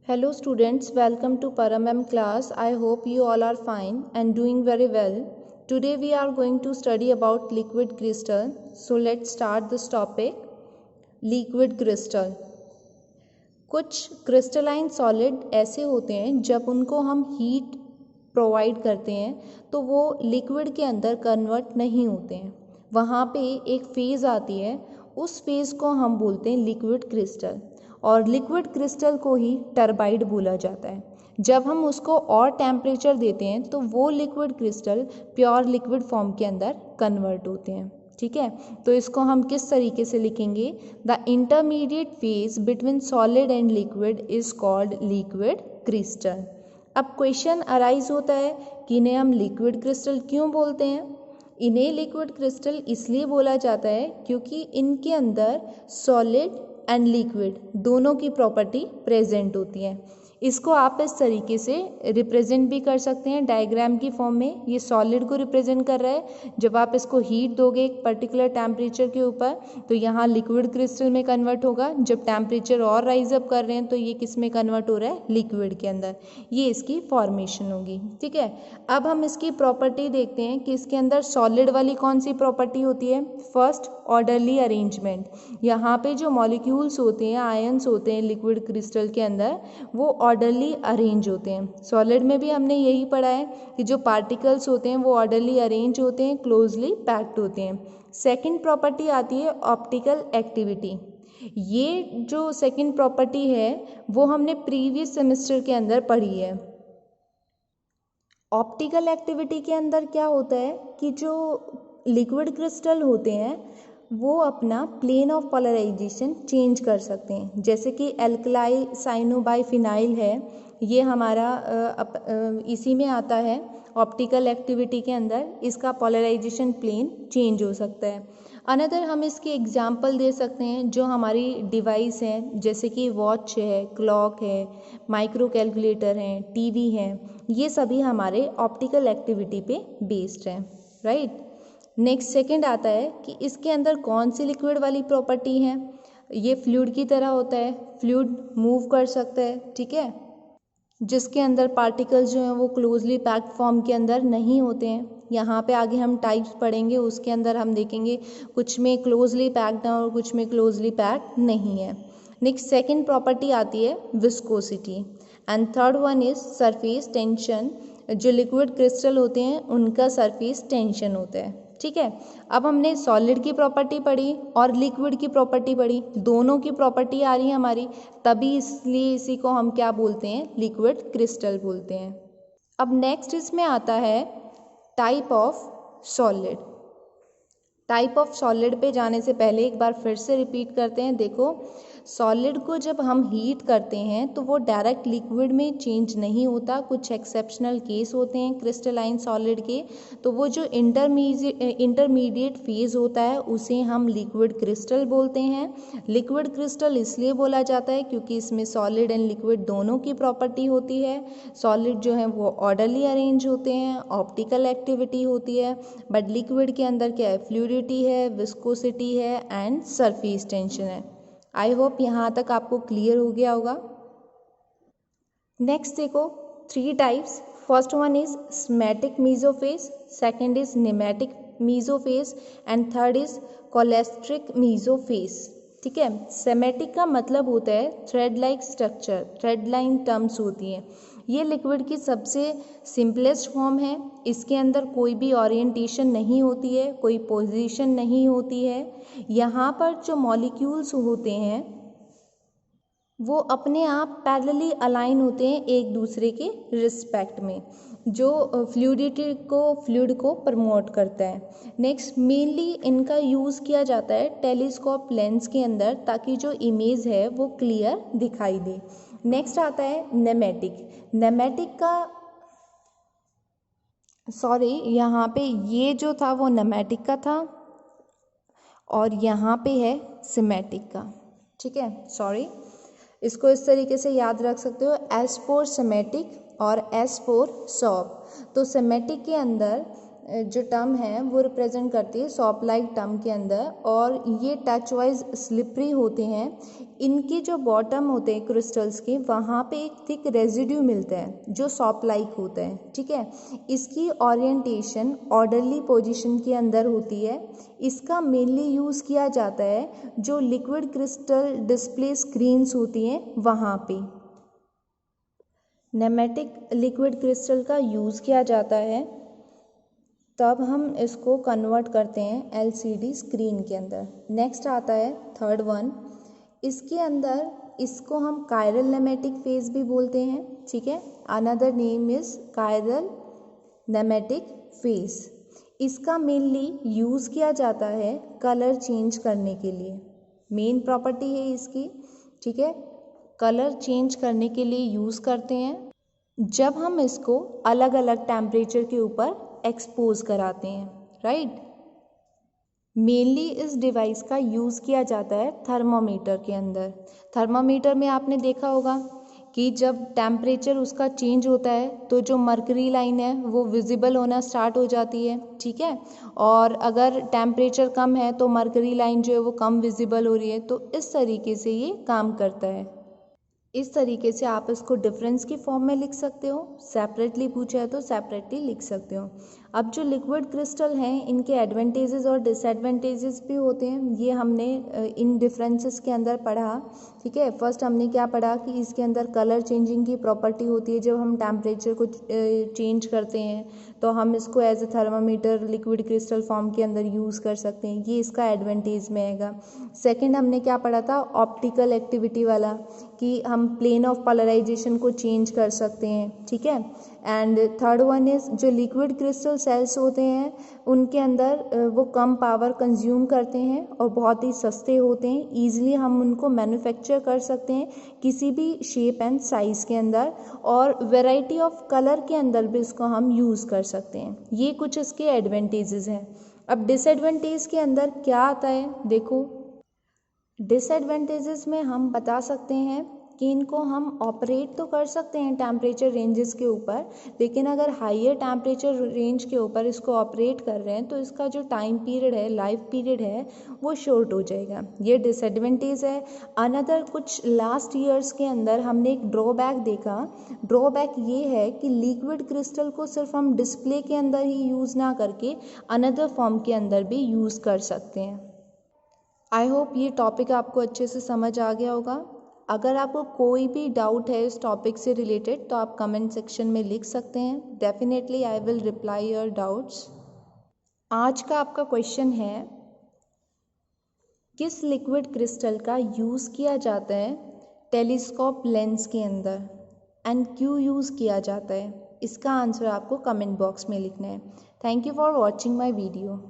Hello students, welcome to Paramam class. I hope you all are fine and doing very well. Today we are going to study about liquid crystal. So let's start this topic. Liquid crystal. कुछ crystalline solid ऐसे होते हैं जब उनको हम heat provide करते हैं तो वो लिक्विड के अंदर कन्वर्ट नहीं होते हैं, वहाँ पे एक फेज़ आती है, उस फेज़ को हम बोलते हैं लिक्विड क्रिस्टल और लिक्विड क्रिस्टल को ही टर्बाइड बोला जाता है। जब हम उसको और टेम्परेचर देते हैं तो वो liquid crystal pure liquid form के अंदर कन्वर्ट होते हैं। ठीक है, तो इसको हम किस तरीके से लिखेंगे? The intermediate phase between solid and liquid is called liquid crystal. अब क्वेश्चन अराइज होता है कि इन्हें हम लिक्विड क्रिस्टल क्यों बोलते हैं? इन्हें लिक्विड क्रिस्टल इसलिए बोला जाता है क्योंकि इनके अंदर सॉलिड एंड लिक्विड दोनों की प्रॉपर्टी प्रेजेंट होती है। इसको आप इस तरीके से रिप्रेजेंट भी कर सकते हैं डायग्राम की फॉर्म में। ये सॉलिड को रिप्रेजेंट कर रहा है, जब आप इसको हीट दोगे एक पर्टिकुलर टेम्परेचर के ऊपर तो यहाँ लिक्विड क्रिस्टल में कन्वर्ट होगा, जब टेम्परेचर और राइज अप कर रहे हैं तो ये किस में कन्वर्ट हो रहा है? लिक्विड के अंदर। ये इसकी फॉर्मेशन होगी। ठीक है, अब हम इसकी प्रॉपर्टी देखते हैं कि इसके अंदर सॉलिड वाली कौन सी प्रॉपर्टी होती है। First, orderly arrangement. यहाँ पे जो मॉलिक्यूल्स होते हैं, आयंस होते हैं लिक्विड क्रिस्टल के अंदर, वो ऑर्डरली अरेंज होते हैं। सॉलिड में भी हमने यही पढ़ा है कि जो पार्टिकल्स होते हैं वो ऑर्डरली अरेंज होते हैं, क्लोजली पैक्ड होते हैं। सेकंड प्रॉपर्टी आती है ऑप्टिकल एक्टिविटी। ये जो सेकंड प्रॉपर्टी है वो हमने प्रीवियस सेमेस्टर के अंदर पढ़ी है। ऑप्टिकल एक्टिविटी के अंदर क्या होता है कि जो लिक्विड क्रिस्टल होते हैं वो अपना प्लेन ऑफ पोलराइजेशन चेंज कर सकते हैं। जैसे कि एल्कलाई साइनोबाइफिनाइल है, ये हमारा इसी में आता है ऑप्टिकल एक्टिविटी के अंदर, इसका पोलराइजेशन प्लेन चेंज हो सकता है। अनदर हम इसकी एग्जांपल दे सकते हैं जो हमारी डिवाइस हैं, जैसे कि वॉच है, क्लॉक है, माइक्रो कैलकुलेटर हैं, टीवी हैं, ये सभी हमारे ऑप्टिकल एक्टिविटी पे बेस्ड हैं। राइट। नेक्स्ट सेकंड आता है कि इसके अंदर कौन सी लिक्विड वाली प्रॉपर्टी है। ये फ्लूइड की तरह होता है, फ्लूइड मूव कर सकता है। ठीक है, जिसके अंदर पार्टिकल्स जो हैं वो क्लोजली पैक्ड फॉर्म के अंदर नहीं होते हैं। यहाँ पे आगे हम टाइप्स पढ़ेंगे, उसके अंदर हम देखेंगे कुछ में क्लोजली पैक्ड है और कुछ में क्लोजली पैक्ड नहीं है। नेक्स्ट सेकंड प्रॉपर्टी आती है viscosity and third one is surface tension. जो लिक्विड क्रिस्टल होते हैं उनका सरफेस टेंशन होता है। ठीक है, अब हमने सॉलिड की प्रॉपर्टी पढ़ी और लिक्विड की प्रॉपर्टी पढ़ी, दोनों की प्रॉपर्टी आ रही है हमारी, तभी इसलिए इसी को हम क्या बोलते हैं? लिक्विड क्रिस्टल बोलते हैं। अब नेक्स्ट इसमें आता है type of solid. Type of solid पे जाने से पहले एक बार फिर से रिपीट करते हैं। देखो, सॉलिड को जब हम हीट करते हैं तो वो डायरेक्ट लिक्विड में चेंज नहीं होता, कुछ एक्सेप्शनल केस होते हैं क्रिस्टलाइन सॉलिड के, तो वो जो इंटरमीडिएट फेज होता है उसे हम लिक्विड क्रिस्टल बोलते हैं। लिक्विड क्रिस्टल इसलिए बोला जाता है क्योंकि इसमें सॉलिड एंड लिक्विड दोनों की प्रॉपर्टी होती है। सॉलिड जो है वो ऑर्डरली अरेंज होते हैं, ऑप्टिकल एक्टिविटी होती है, बट लिक्विड के अंदर क्या है? फ्लूइडिटी है, विस्कोसिटी है एंड सरफेस टेंशन है। आई होप यहाँ तक आपको क्लियर हो गया होगा। नेक्स्ट देखो, 3 types. First one is smectic mesophase, second is nematic mesophase and third is cholesteric mesophase. ठीक है, सेमेटिक का मतलब होता है thread like structure, thread line terms होती हैं। ये लिक्विड की सबसे सिंपलेस्ट फॉर्म है, इसके अंदर कोई भी ओरिएंटेशन नहीं होती है, कोई पोजीशन नहीं होती है। यहाँ पर जो मॉलिक्यूल्स होते हैं वो अपने आप पैरेलली अलाइन होते हैं एक दूसरे के रिस्पेक्ट में, जो फ्लूइड को प्रमोट करता है। नेक्स्ट, मेनली इनका यूज़ किया जाता है टेलीस्कोप लेंस के अंदर ताकि जो इमेज है वो क्लियर दिखाई दे। नेक्स्ट आता है नेमैटिक। नेमैटिक का यहाँ पे ये जो था वो नेमैटिक का था और यहाँ पे है सिमेटिक का। ठीक है, इसको इस तरीके से याद रख सकते हो, एस फॉर सिमेटिक और एस फॉर सॉप। तो सिमेटिक के अंदर जो टर्म है वो रिप्रेजेंट करती है सॉप लाइक टर्म के अंदर, और ये टच वाइज स्लिपरी होते हैं। इनके जो बॉटम होते हैं क्रिस्टल्स के, वहाँ पे एक थिक रेजिड्यू मिलता है जो सॉप लाइक होता है, ठीक है। इसकी ओरिएंटेशन ऑर्डरली पोजीशन के अंदर होती है। इसका मेनली यूज़ किया जाता है जो लिक्विड क्रिस्टल डिस्प्ले स्क्रीन्स होती हैं वहाँ पे। नेमेटिक लिक्विड क्रिस्टल का यूज़ किया जाता है, तब हम इसको कन्वर्ट करते हैं एलसीडी स्क्रीन के अंदर। नेक्स्ट आता है थर्ड वन। इसके अंदर इसको हम कायरल नेमेटिक फेज भी बोलते हैं, ठीक है। Another name is chiral nematic phase. इसका मेनली यूज़ किया जाता है कलर चेंज करने के लिए। मेन प्रॉपर्टी है इसकी, ठीक है, कलर चेंज करने के लिए यूज़ करते हैं जब हम इसको अलग अलग टेम्परेचर के ऊपर एक्सपोज कराते हैं, राइट। मेनली इस डिवाइस का यूज़ किया जाता है थर्मामीटर के अंदर। थर्मामीटर में आपने देखा होगा कि जब टेम्परेचर उसका चेंज होता है तो जो मर्करी लाइन है वो विजिबल होना स्टार्ट हो जाती है, ठीक है। और अगर टेम्परेचर कम है तो मर्करी लाइन जो है वो कम विजिबल हो रही है। तो इस तरीके से ये काम करता है। इस तरीके से आप इसको डिफरेंस की फॉर्म में लिख सकते हो, सेपरेटली पूछा है तो सेपरेटली लिख सकते हो। अब जो लिक्विड क्रिस्टल हैं इनके एडवांटेजेस और डिसएडवांटेजेस भी होते हैं, ये हमने इन डिफरेंसेस के अंदर पढ़ा, ठीक है। फर्स्ट हमने क्या पढ़ा कि इसके अंदर कलर चेंजिंग की प्रॉपर्टी होती है। जब हम टेम्परेचर को चेंज करते हैं तो हम इसको as a thermometer liquid crystal form के अंदर यूज़ कर सकते हैं, ये इसका एडवांटेज में आएगा। सेकेंड हमने क्या पढ़ा था, ऑप्टिकल एक्टिविटी वाला, कि हम प्लेन ऑफ पोलराइजेशन को चेंज कर सकते हैं, ठीक है। एंड थर्ड वन इज़ जो लिक्विड क्रिस्टल सेल्स होते हैं उनके अंदर वो कम पावर कंज्यूम करते हैं और बहुत ही सस्ते होते हैं। ईजिली हम उनको मैन्युफैक्चर कर सकते हैं किसी भी शेप एंड साइज़ के अंदर, और वैरायटी ऑफ कलर के अंदर भी इसको हम यूज़ कर सकते हैं। ये कुछ इसके एडवांटेजेस हैं। अब डिसएडवांटेज के अंदर क्या आता है, देखो डिसएडवांटेजेस में हम बता सकते हैं कि इनको हम ऑपरेट तो कर सकते हैं टेम्परेचर रेंजेस के ऊपर, लेकिन अगर हाइयर टेम्परेचर रेंज के ऊपर इसको ऑपरेट कर रहे हैं तो इसका जो टाइम पीरियड है, लाइफ पीरियड है, वो शॉर्ट हो जाएगा। ये डिसएडवांटेज है। अनदर कुछ लास्ट ईयर्स के अंदर हमने एक ड्रॉबैक देखा। ड्रॉबैक ये है कि लिक्विड क्रिस्टल को सिर्फ हम डिस्प्ले के अंदर ही यूज़ ना करके अनदर फॉर्म के अंदर भी यूज़ कर सकते हैं। आई होप ये टॉपिक आपको अच्छे से समझ आ गया होगा। अगर आपको कोई भी डाउट है इस टॉपिक से रिलेटेड तो आप कमेंट सेक्शन में लिख सकते हैं। Definitely I will reply your doubts. आज का आपका क्वेश्चन है, किस लिक्विड क्रिस्टल का यूज़ किया जाता है टेलीस्कोप लेंस के अंदर एंड क्यों यूज़ किया जाता है? इसका आंसर आपको कमेंट बॉक्स में लिखना है। Thank you for watching my video.